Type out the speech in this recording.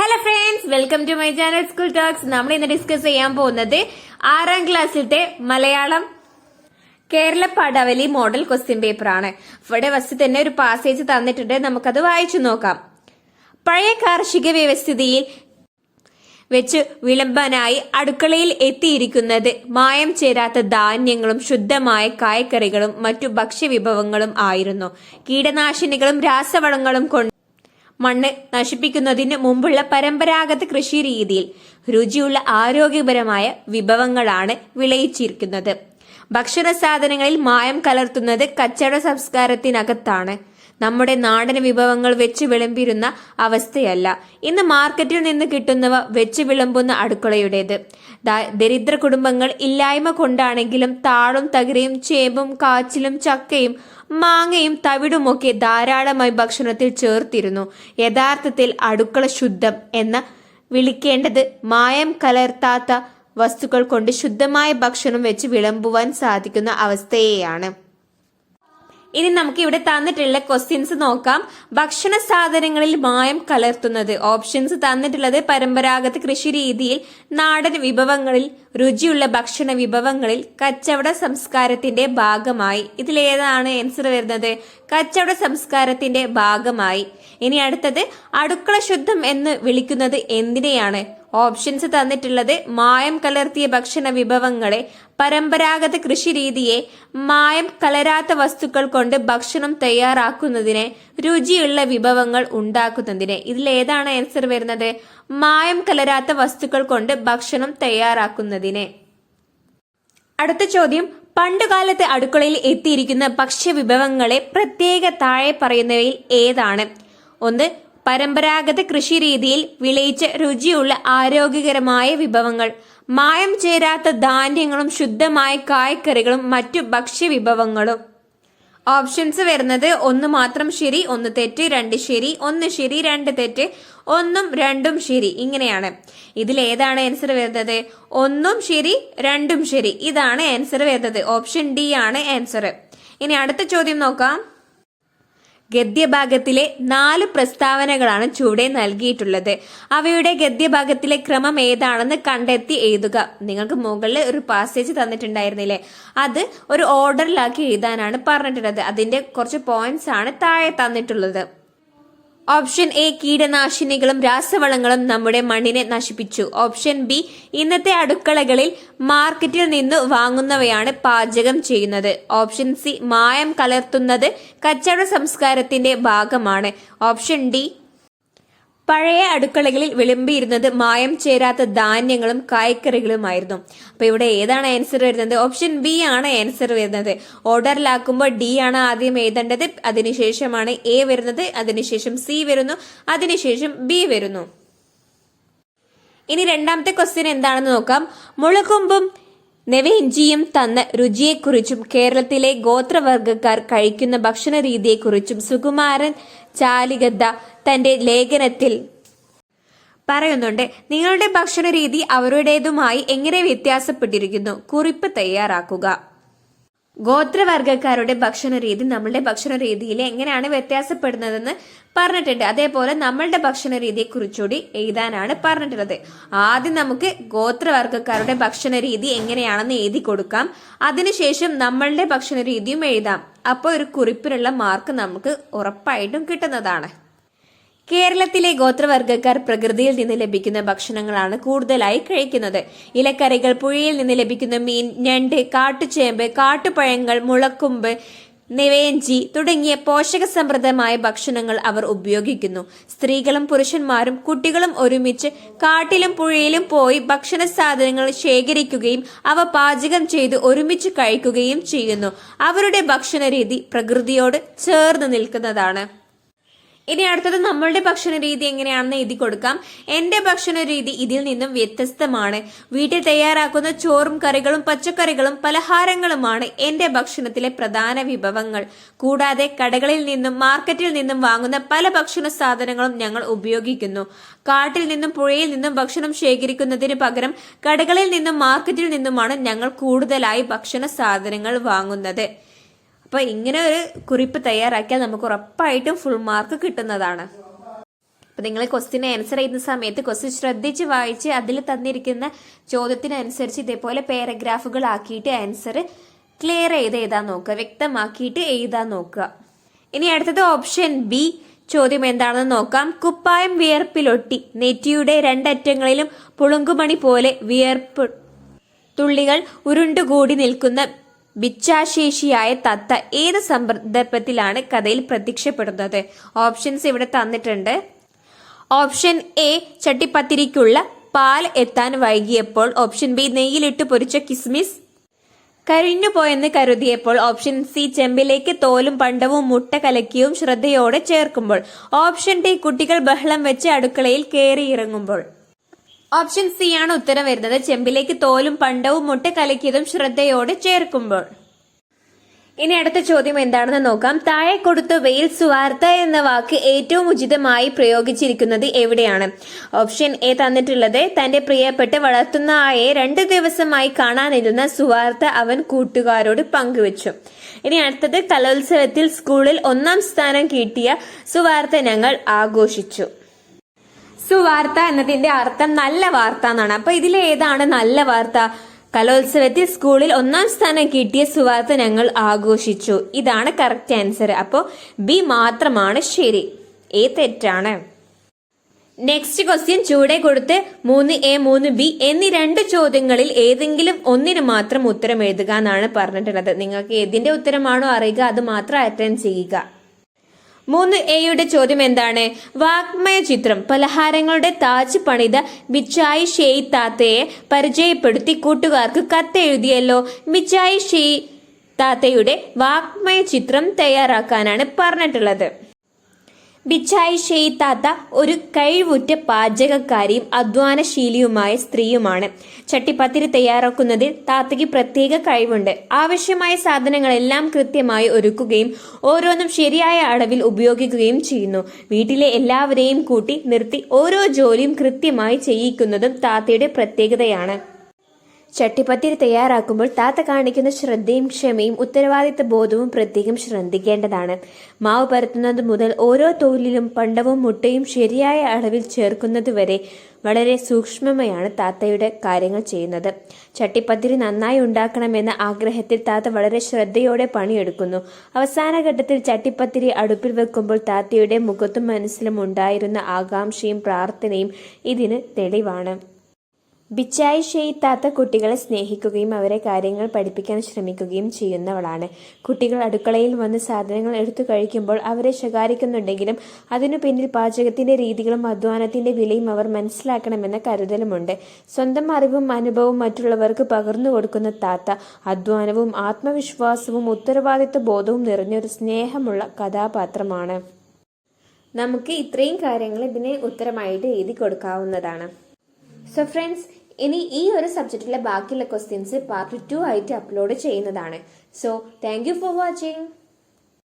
Hello friends, welcome to my channel school talks. നമ്മൾ ഇന്ന് discuss ചെയ്യാൻ പോകുന്നത് 6ാം ക്ലാസ്സിലത്തെ Malayalam Kerala Padavali model question paper ആണ്. ഇവിടെ ഫസ്റ്റ് തന്നെ ഒരു പാസേജ് തന്നിട്ടുണ്ട്, നമുക്കത് വായിച്ചു നോക്കാം. പഴയ കാർഷിക വ്യവസ്ഥിതിയിൽ വെച്ച് വിളമ്പാനായി അടുക്കളയിൽ എത്തിയിരിക്കുന്നത് മായം ചേരാത്ത ധാന്യങ്ങളും ശുദ്ധമായ കായ്ക്കറികളും മറ്റു ഭക്ഷ്യവിഭവങ്ങളും ആയിരുന്നു. കീടനാശിനികളും രാസവളങ്ങളും കൊണ്ട് മണ്ണ് നശിപ്പിക്കുന്നതിന് മുമ്പുള്ള പരമ്പരാഗത കൃഷി രീതിയിൽ രുചിയുള്ള ആരോഗ്യപരമായ വിഭവങ്ങളാണ് വിളയിച്ചിരിക്കുന്നത്. ഭക്ഷണ സാധനങ്ങളിൽ മായം കലർത്തുന്നത് കച്ചവട സംസ്കാരത്തിനകത്താണ്. നമ്മുടെ നാടൻ വിഭവങ്ങൾ വെച്ച് വിളമ്പിരുന്ന അവസ്ഥയല്ല ഇന്ന് മാർക്കറ്റിൽ നിന്ന് കിട്ടുന്നവ വെച്ച് വിളമ്പുന്ന അടുക്കളയുടേത്. ദരിദ്ര കുടുംബങ്ങൾ ഇല്ലായ്മ കൊണ്ടാണെങ്കിലും താളും തകരയും ചേമ്പും കാച്ചിലും ചക്കയും മാങ്ങയും തവിടുമൊക്കെ ധാരാളമായി ഭക്ഷണത്തിൽ ചേർത്തിരുന്നു. യഥാർത്ഥത്തിൽ അടുക്കള ശുദ്ധം എന്ന് വിളിക്കേണ്ടത് മായം കലർത്താത്ത വസ്തുക്കൾ കൊണ്ട് ശുദ്ധമായ ഭക്ഷണം വെച്ച് വിളമ്പുവാൻ സാധിക്കുന്ന അവസ്ഥയെയാണ്. ഇനി നമുക്ക് ഇവിടെ തന്നിട്ടുള്ള ക്വസ്റ്റ്യൻസ് നോക്കാം. ഭക്ഷണ സാധനങ്ങളിൽ മായം കലർത്തുന്നത്. ഓപ്ഷൻസ് തന്നിട്ടുള്ളത് പരമ്പരാഗത കൃഷി രീതിയിൽ, നാടൻ വിഭവങ്ങളിൽ, രുചിയുള്ള ഭക്ഷണ വിഭവങ്ങളിൽ, കച്ചവട സംസ്കാരത്തിന്റെ ഭാഗമായി. ഇതിലേതാണ് ആൻസർ വരുന്നത്? കച്ചവട സംസ്കാരത്തിന്റെ ഭാഗമായി. ഇനി അടുത്തത്, അടുക്കള ശുദ്ധം എന്ന് വിളിക്കുന്നത് എന്തിനെയാണ്? ഓപ്ഷൻസ് തന്നിട്ടുള്ളത് മായം കലർത്തിയ ഭക്ഷണ വിഭവങ്ങളെ, പരമ്പരാഗത കൃഷി രീതിയെ, മായം കലരാത്ത വസ്തുക്കൾ കൊണ്ട് ഭക്ഷണം തയ്യാറാക്കുന്നതിനെ, രുചിയുള്ള വിഭവങ്ങൾ ഉണ്ടാക്കുന്നതിനെ. ഇതിലേതാണ് ആൻസർ വരുന്നത്? മായം കലരാത്ത വസ്തുക്കൾ കൊണ്ട് ഭക്ഷണം തയ്യാറാക്കുന്നതിനെ. അടുത്ത ചോദ്യം, പണ്ടുകാലത്ത് അടുക്കളയിൽ എത്തിയിരിക്കുന്ന ഭക്ഷ്യവിഭവങ്ങളെ പ്രത്യേക താഴെ പറയുന്നവയിൽ ഏതാണ്? ഒന്ന്, പരമ്പരാഗത കൃഷി രീതിയിൽ വിളയിച്ച രുചിയുള്ള ആരോഗ്യകരമായ വിഭവങ്ങൾ, മായം ചേരാത്ത ധാന്യങ്ങളും ശുദ്ധമായ കായ്ക്കറികളും മറ്റു ഭക്ഷ്യവിഭവങ്ങളും. ഓപ്ഷൻസ് വരുന്നത് 1 മാത്രം ശരി, 1 തെറ്റ്, 2 ശരി, 1 ശരി, 2 തെറ്റ്, 1ഉം 2ഉം ശരി. ഇങ്ങനെയാണ്. ഇതിൽ ഏതാണ് ആൻസർ വരുന്നത്? 1ഉം ശരി, 2ഉം ശരി. ഇതാണ് ആൻസർ വരുന്നത്. ഓപ്ഷൻ ഡി ആണ് ആൻസർ. ഇനി അടുത്ത ചോദ്യം നോക്കാം. ഗദ്യഭാഗത്തിലെ 4 പ്രസ്താവനകളാണ് ചുവടെ നൽകിയിട്ടുള്ളത്. അവയുടെ ഗദ്യഭാഗത്തിലെ ക്രമം ഏതാണെന്ന് കണ്ടെത്തി എഴുതുക. നിങ്ങൾക്ക് മുകളിൽ ഒരു പാസേജ് തന്നിട്ടുണ്ടായിരുന്നില്ലേ, അത് ഒരു ഓർഡറിലാക്കി എഴുതാനാണ് പറഞ്ഞിട്ടുള്ളത്. അതിന്റെ കുറച്ച് പോയിന്റ്സ് ആണ് താഴെ തന്നിട്ടുള്ളത്. ഓപ്ഷൻ എ, കീടനാശിനികളും രാസവളങ്ങളും നമ്മുടെ മണ്ണിനെ നശിപ്പിച്ചു. ഓപ്ഷൻ ബി, ഇന്നത്തെ അടുക്കളകളിൽ മാർക്കറ്റിൽ നിന്ന് വാങ്ങുന്നവയാണ് പാചകം ചെയ്യുന്നത്. ഓപ്ഷൻ സി, മായം കലർത്തുന്നത് കച്ചവട സംസ്കാരത്തിന്റെ ഭാഗമാണ്. ഓപ്ഷൻ ഡി, പഴയ അടുക്കളകളിൽ വിളമ്പിയിരുന്നത് മായം ചേരാത്ത ധാന്യങ്ങളും കായ്ക്കറികളുമായിരുന്നു. അപ്പൊ ഇവിടെ ഏതാണ് ആൻസർ വരുന്നത്? ഓപ്ഷൻ ബി ആണ് ആൻസർ വരുന്നത്. ഓർഡറിലാക്കുമ്പോൾ ഡി ആണ് ആദ്യം എഴുതേണ്ടത്, അതിനുശേഷമാണ് എ വരുന്നത്, അതിനുശേഷം സി വരുന്നു, അതിനുശേഷം ബി വരുന്നു. ഇനി രണ്ടാമത്തെ ക്വസ്റ്റ്യൻ എന്താണെന്ന് നോക്കാം. മുളകൊമ്പും നെവേഞ്ചിയും തന്ന രുചിയെക്കുറിച്ചും കേരളത്തിലെ ഗോത്രവർഗക്കാർ കഴിക്കുന്ന ഭക്ഷണ രീതിയെക്കുറിച്ചും സുകുമാരൻ ചാലിഗദ്ദ തന്റെ ലേഖനത്തിൽ പറയുന്നുണ്ട്. നിങ്ങളുടെ ഭക്ഷണ രീതി അവരുടേതുമായി എങ്ങനെ വ്യത്യാസപ്പെട്ടിരിക്കുന്നു? കുറിപ്പ് തയ്യാറാക്കുക. ഗോത്രവർഗക്കാരുടെ ഭക്ഷണ രീതി നമ്മളുടെ ഭക്ഷണ രീതിയിൽ എങ്ങനെയാണ് വ്യത്യാസപ്പെടുന്നതെന്ന് പറഞ്ഞിട്ടുണ്ട്. അതേപോലെ നമ്മളുടെ ഭക്ഷണ രീതിയെ കുറിച്ചുകൂടി എഴുതാനാണ് പറഞ്ഞിട്ടുള്ളത്. ആദ്യം നമുക്ക് ഗോത്രവർഗക്കാരുടെ ഭക്ഷണ രീതി എങ്ങനെയാണെന്ന് എഴുതി കൊടുക്കാം. അതിനുശേഷം നമ്മളുടെ ഭക്ഷണ രീതിയും എഴുതാം. അപ്പോൾ ഒരു കുറിപ്പിനുള്ള മാർക്ക് നമുക്ക് ഉറപ്പായിട്ടും കിട്ടുന്നതാണ്. കേരളത്തിലെ ഗോത്രവർഗക്കാർ പ്രകൃതിയിൽ നിന്ന് ലഭിക്കുന്ന ഭക്ഷണങ്ങളാണ് കൂടുതലായി കഴിക്കുന്നത്. ഇലക്കറികൾ, പുഴയിൽ നിന്ന് ലഭിക്കുന്ന മീൻ, ഞണ്ട്, കാട്ടുചേമ്പ്, കാട്ടുപഴങ്ങൾ, മുളക്കുമ്പ്, നെവേഞ്ചി തുടങ്ങിയ പോഷകസമൃദ്ധമായ ഭക്ഷണങ്ങൾ അവർ ഉപയോഗിക്കുന്നു. സ്ത്രീകളും പുരുഷന്മാരും കുട്ടികളും ഒരുമിച്ച് കാട്ടിലും പുഴയിലും പോയി ഭക്ഷണ സാധനങ്ങൾ ശേഖരിക്കുകയും അവ പാചകം ചെയ്ത് ഒരുമിച്ച് കഴിക്കുകയും ചെയ്യുന്നു. അവരുടെ ഭക്ഷണ രീതി പ്രകൃതിയോട് ചേർന്ന് നിൽക്കുന്നതാണ്. ഇനി അടുത്തത് നമ്മളുടെ ഭക്ഷണ രീതി എങ്ങനെയാണെന്ന് എഴുതി കൊടുക്കാം. എന്റെ ഭക്ഷണ രീതി ഇതിൽ നിന്നും വ്യത്യസ്തമാണ്. വീട്ടിൽ തയ്യാറാക്കുന്ന ചോറും കറികളും പച്ചക്കറികളും പലഹാരങ്ങളുമാണ് എന്റെ ഭക്ഷണത്തിലെ പ്രധാന വിഭവങ്ങൾ. കൂടാതെ കടകളിൽ നിന്നും മാർക്കറ്റിൽ നിന്നും വാങ്ങുന്ന പല ഭക്ഷണ സാധനങ്ങളും ഞങ്ങൾ ഉപയോഗിക്കുന്നു. കാട്ടിൽ നിന്നും പുഴയിൽ നിന്നും ഭക്ഷണം ശേഖരിക്കുന്നതിന് പകരം കടകളിൽ നിന്നും മാർക്കറ്റിൽ നിന്നുമാണ് ഞങ്ങൾ കൂടുതലായി ഭക്ഷണ സാധനങ്ങൾ വാങ്ങുന്നത്. അപ്പൊ ഇങ്ങനെ ഒരു കുറിപ്പ് തയ്യാറാക്കിയാൽ നമുക്ക് ഉറപ്പായിട്ടും ഫുൾ മാർക്ക് കിട്ടുന്നതാണ്. അപ്പൊ നിങ്ങൾ ക്വസ്റ്റിന് ആൻസർ ചെയ്യുന്ന സമയത്ത് ക്വസ്റ്റ്യൻ ശ്രദ്ധിച്ച് വായിച്ച് അതിൽ തന്നിരിക്കുന്ന ചോദ്യത്തിനനുസരിച്ച് ഇതേപോലെ പാരഗ്രാഫുകൾ ആക്കിയിട്ട് ആൻസർ ക്ലിയർ ചെയ്ത് എഴുതാൻ നോക്കുക, വ്യക്തമാക്കിയിട്ട് എഴുതാൻ നോക്കുക. ഇനി അടുത്തത് ഓപ്ഷൻ ബി ചോദ്യം എന്താണെന്ന് നോക്കാം. കുപ്പായം വിയർപ്പിലൊട്ടി നെറ്റിയുടെ രണ്ടറ്റങ്ങളിലും പുളുങ്കുമണി പോലെ വിയർപ്പ് തുള്ളികൾ ഉരുണ്ടുകൂടി നിൽക്കുന്ന ഭിക്ഷാശേഷിയായ തത്ത ഏത് സന്ദർഭത്തിലാണ് കഥയിൽ പ്രത്യക്ഷപ്പെടുന്നത്? ഓപ്ഷൻസ് ഇവിടെ തന്നിട്ടുണ്ട്. ഓപ്ഷൻ എ ചട്ടിപ്പത്തിരിക്കുള്ള പാൽ എത്താൻ വൈകിയപ്പോൾ. ഓപ്ഷൻ ബി നെയ്യിലിട്ട് പൊരിച്ച കിസ്മിസ് കരിഞ്ഞുപോയെന്ന് കരുതിയപ്പോൾ. ഓപ്ഷൻ സി ചെമ്പിലേക്ക് തോലും പണ്ടവും മുട്ട കലക്കിയും ശ്രദ്ധയോടെ ചേർക്കുമ്പോൾ. ഓപ്ഷൻ ഡി കുട്ടികൾ ബഹളം വെച്ച് അടുക്കളയിൽ കയറിയിറങ്ങുമ്പോൾ. ഓപ്ഷൻ സി ആണ് ഉത്തരം വരുന്നത്. ചെമ്പിലേക്ക് തോലും പണ്ടവും മുട്ട കലക്കിയതും ശ്രദ്ധയോടെ ചേർക്കുമ്പോൾ. ഇനി അടുത്ത ചോദ്യം എന്താണെന്ന് നോക്കാം. താഴെ കൊടുത്ത വെയിൽ സുവാർത്ത എന്ന വാക്ക് ഏറ്റവും ഉചിതമായി പ്രയോഗിച്ചിരിക്കുന്നത് എവിടെയാണ്? ഓപ്ഷൻ എ തന്നിട്ടുള്ളത് തന്റെ പ്രിയപ്പെട്ട വളർത്തുന്ന ആയെ 2 ദിവസമായി കാണാനിരുന്ന സുവാർത്ത അവൻ കൂട്ടുകാരോട് പങ്കുവച്ചു. ഇനി അടുത്തത് കലോത്സവത്തിൽ സ്കൂളിൽ 1ാം സ്ഥാനം കിട്ടിയ സുവാർത്ത ഞങ്ങൾ ആഘോഷിച്ചു. സുവാർത്ത എന്നതിന്റെ അർത്ഥം നല്ല വാർത്ത എന്നാണ്. അപ്പൊ ഇതിൽ ഏതാണ് നല്ല വാർത്ത? കലോത്സവത്തിൽ സ്കൂളിൽ 1ാം സ്ഥാനം കിട്ടിയ സുവാർത്ത ഞങ്ങൾ ആഘോഷിച്ചു. ഇതാണ് കറക്റ്റ് ആൻസർ. അപ്പോ ബി മാത്രമാണ് ശരി, എ തെറ്റാണ്. നെക്സ്റ്റ് ക്വസ്റ്റ്യൻ ചൂടെ കൊടുത്ത് 3A 3B എന്നീ 2 ചോദ്യങ്ങളിൽ ഏതെങ്കിലും ഒന്നിന് മാത്രം ഉത്തരം എഴുതുക എന്നാണ് പറഞ്ഞിട്ടുള്ളത്. നിങ്ങൾക്ക് ഏതിന്റെ ഉത്തരമാണോ അറിയുക അത് മാത്രം അറ്റൻഡ് ചെയ്യുക. 3A ചോദ്യം എന്താണ്? വാഗ്മയ ചിത്രം പലഹാരങ്ങളുടെ താജ് പണിത മിഠായി ഷെയ് താത്തയെ പരിചയപ്പെടുത്തി കൂട്ടുകാർക്ക് കത്തെഴുതിയല്ലോ. മിഠായി ഷെയ് താത്തയുടെ വാഗ്മയ ചിത്രം തയ്യാറാക്കാനാണ് പറഞ്ഞിട്ടുള്ളത്. ബിച്ചായി ഷെയ് താത്ത ഒരു കഴിവുറ്റ പാചകക്കാരിയും അധ്വാനശീലിയുമായ സ്ത്രീയുമാണ്. ചട്ടിപ്പത്തിരി തയ്യാറാക്കുന്നതിൽ താത്തയ്ക്ക് പ്രത്യേക കഴിവുണ്ട്. ആവശ്യമായ സാധനങ്ങളെല്ലാം കൃത്യമായി ഒരുക്കുകയും ഓരോന്നും ശരിയായ അളവിൽ ഉപയോഗിക്കുകയും ചെയ്യുന്നു. വീട്ടിലെ എല്ലാവരെയും കൂട്ടി നിർത്തി ഓരോ ജോലിയും കൃത്യമായി ചെയ്യിക്കുന്നതും താത്തയുടെ പ്രത്യേകതയാണ്. ചട്ടിപ്പത്തിരി തയ്യാറാക്കുമ്പോൾ താത്ത കാണിക്കുന്ന ശ്രദ്ധയും ക്ഷമയും ഉത്തരവാദിത്ത ബോധവും പ്രത്യേകം ശ്രദ്ധിക്കേണ്ടതാണ്. മാവ് പരത്തുന്നത് മുതൽ ഓരോ തോലിലും പണ്ടവും മുട്ടയും ശരിയായ അളവിൽ ചേർക്കുന്നതുവരെ വളരെ സൂക്ഷ്മമായാണ് താത്തയുടെ കാര്യങ്ങൾ ചെയ്യുന്നത്. ചട്ടിപ്പത്തിരി നന്നായി ഉണ്ടാക്കണമെന്ന ആഗ്രഹത്തിൽ താത്ത വളരെ ശ്രദ്ധയോടെ പണിയെടുക്കുന്നു. അവസാന ഘട്ടത്തിൽ ചട്ടിപ്പത്തിരി അടുപ്പിൽ വെക്കുമ്പോൾ താത്തയുടെ മുഖത്തും മനസ്സിലും ഉണ്ടായിരുന്ന ആകാംക്ഷയും പ്രാർത്ഥനയും ഇതിന് തെളിവാണ്. ബിച്ചായി ഷെയ് താത്ത കുട്ടികളെ സ്നേഹിക്കുകയും അവരെ കാര്യങ്ങൾ പഠിപ്പിക്കാൻ ശ്രമിക്കുകയും ചെയ്യുന്നവളാണ്. കുട്ടികൾ അടുക്കളയിൽ വന്ന് സാധനങ്ങൾ എടുത്തു കഴിക്കുമ്പോൾ അവരെ ശകാരിക്കുന്നുണ്ടെങ്കിലും അതിനു പിന്നിൽ പാചകത്തിന്റെ രീതികളും അധ്വാനത്തിന്റെ വിലയും അവർ മനസ്സിലാക്കണമെന്ന കരുതലുമുണ്ട്. സ്വന്തം അറിവും അനുഭവവും മറ്റുള്ളവർക്ക് പകർന്നു കൊടുക്കുന്ന താത്ത അധ്വാനവും ആത്മവിശ്വാസവും ഉത്തരവാദിത്വ ബോധവും നിറഞ്ഞൊരു സ്നേഹമുള്ള കഥാപാത്രമാണ്. നമുക്ക് ഇത്രയും കാര്യങ്ങൾ ഇതിന് ഉത്തരമായിട്ട് എഴുതി കൊടുക്കാവുന്നതാണ്. സോ ഫ്രണ്ട്സ്, ഇനി ഈ ഒരു സബ്ജക്റ്റിലെ ബാക്കിയുള്ള ക്വസ്റ്റ്യൻസ് പാർട്ട് 2 ആയിട്ട് അപ്ലോഡ് ചെയ്യുന്നതാണ്. So thank you for watching.